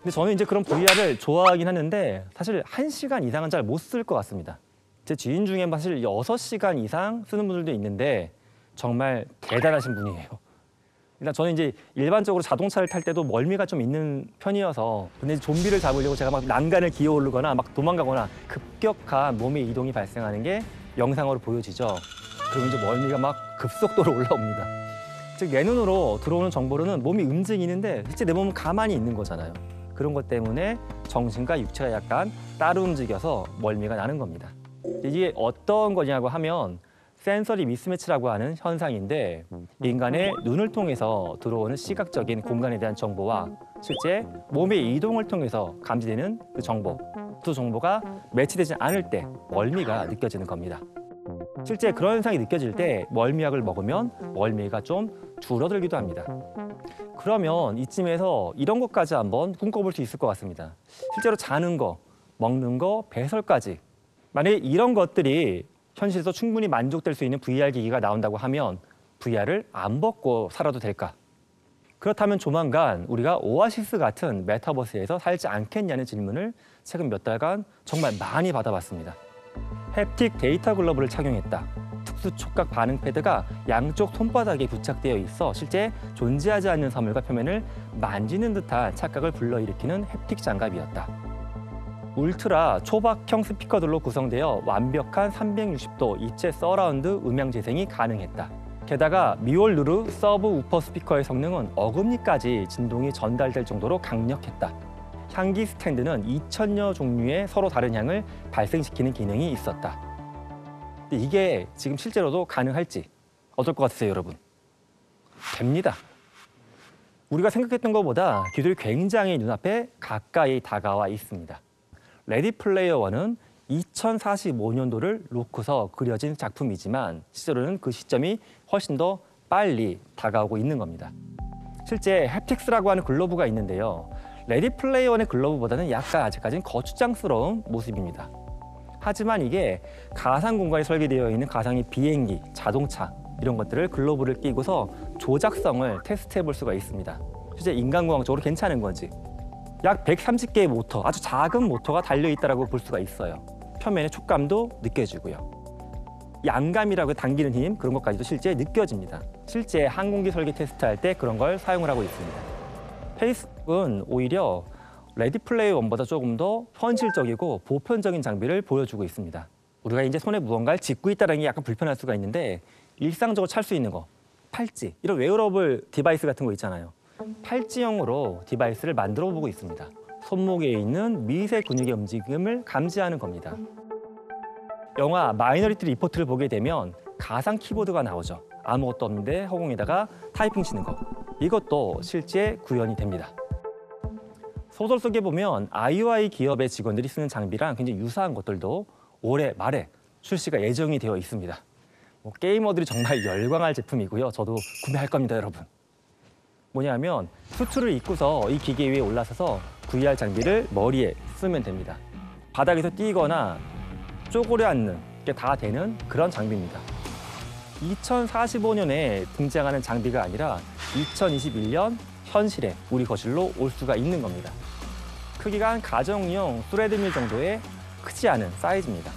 근데 저는 이제 그런 VR을 좋아하긴 하는데 사실 1시간 이상은 잘 못 쓸 것 같습니다. 제 지인 중에 사실 6시간 이상 쓰는 분들도 있는데 정말 대단하신 분이에요. 일단 저는 이제 일반적으로 자동차를 탈 때도 멀미가 좀 있는 편이어서 근데 좀비를 잡으려고 제가 막 난간을 기어 오르거나 막 도망가거나 급격한 몸의 이동이 발생하는 게 영상으로 보여지죠. 그럼 이제 멀미가 막 급속도로 올라옵니다. 즉 내 눈으로 들어오는 정보로는 몸이 움직이는데 실제 내 몸은 가만히 있는 거잖아요. 그런 것 때문에 정신과 육체가 약간 따로 움직여서 멀미가 나는 겁니다. 이게 어떤 거냐고 하면 센서리 미스매치라고 하는 현상인데 인간의 눈을 통해서 들어오는 시각적인 공간에 대한 정보와 실제 몸의 이동을 통해서 감지되는 그 정보, 두 정보가 매치되지 않을 때 멀미가 느껴지는 겁니다. 실제 그런 현상이 느껴질 때 멀미약을 먹으면 멀미가 좀 줄어들기도 합니다. 그러면 이쯤에서 이런 것까지 한번 꿈꿔볼 수 있을 것 같습니다. 실제로 자는 거, 먹는 거, 배설까지 만약에 이런 것들이 현실에서 충분히 만족될 수 있는 VR 기기가 나온다고 하면 VR을 안 벗고 살아도 될까? 그렇다면 조만간 우리가 오아시스 같은 메타버스에서 살지 않겠냐는 질문을 최근 몇 달간 정말 많이 받아봤습니다. 햅틱 데이터 글러브를 착용했다. 특수 촉각 반응 패드가 양쪽 손바닥에 부착되어 있어 실제 존재하지 않는 사물과 표면을 만지는 듯한 착각을 불러일으키는 햅틱 장갑이었다. 울트라 초박형 스피커들로 구성되어 완벽한 360도 입체 서라운드 음향 재생이 가능했다. 게다가 미올루르 서브 우퍼 스피커의 성능은 어금니까지 진동이 전달될 정도로 강력했다. 향기 스탠드는 2000여 종류의 서로 다른 향을 발생시키는 기능이 있었다. 근데 이게 지금 실제로도 가능할지 어떨 것 같으세요, 여러분? 됩니다. 우리가 생각했던 것보다 기술이 굉장히 눈앞에 가까이 다가와 있습니다. 레디 플레이어 원은 2045년도를 놓고서 그려진 작품이지만 실제로는 그 시점이 훨씬 더 빨리 다가오고 있는 겁니다. 실제 햅틱스라고 하는 글러브가 있는데요. 레디 플레이어 원의 글러브보다는 약간 아직까지는 거추장스러운 모습입니다. 하지만 이게 가상 공간에 설계되어 있는 가상의 비행기, 자동차 이런 것들을 글러브를 끼고서 조작성을 테스트해 볼 수가 있습니다. 실제 인간공학적으로 괜찮은 건지. 약 130개의 모터, 아주 작은 모터가 달려있다고 볼 수가 있어요. 표면의 촉감도 느껴지고요. 양감이라고 당기는 힘, 그런 것까지도 실제 느껴집니다. 실제 항공기 설계 테스트할 때 그런 걸 사용을 하고 있습니다. 페이스북은 오히려 레디 플레이 원보다 조금 더 현실적이고 보편적인 장비를 보여주고 있습니다. 우리가 이제 손에 무언가를 짚고 있다는 게 약간 불편할 수가 있는데 일상적으로 찰 수 있는 거, 팔찌, 이런 웨어러블 디바이스 같은 거 있잖아요. 팔찌형으로 디바이스를 만들어 보고 있습니다. 손목에 있는 미세 근육의 움직임을 감지하는 겁니다. 영화 마이너리티 리포트를 보게 되면 가상 키보드가 나오죠. 아무것도 없는데 허공에다가 타이핑 치는 거. 이것도 실제 구현이 됩니다. 소설 속에 보면 IOI 기업의 직원들이 쓰는 장비랑 굉장히 유사한 것들도 올해 말에 출시가 예정이 되어 있습니다. 게이머들이 정말 열광할 제품이고요. 저도 구매할 겁니다, 여러분. 뭐냐면 수트를 입고서 이 기계 위에 올라서서 VR 장비를 머리에 쓰면 됩니다. 바닥에서 뛰거나 쪼그려 앉는 게 다 되는 그런 장비입니다. 2045년에 등장하는 장비가 아니라 2021년 현실에 우리 거실로 올 수가 있는 겁니다. 크기가 한 가정용 스레드밀 정도의 크지 않은 사이즈입니다.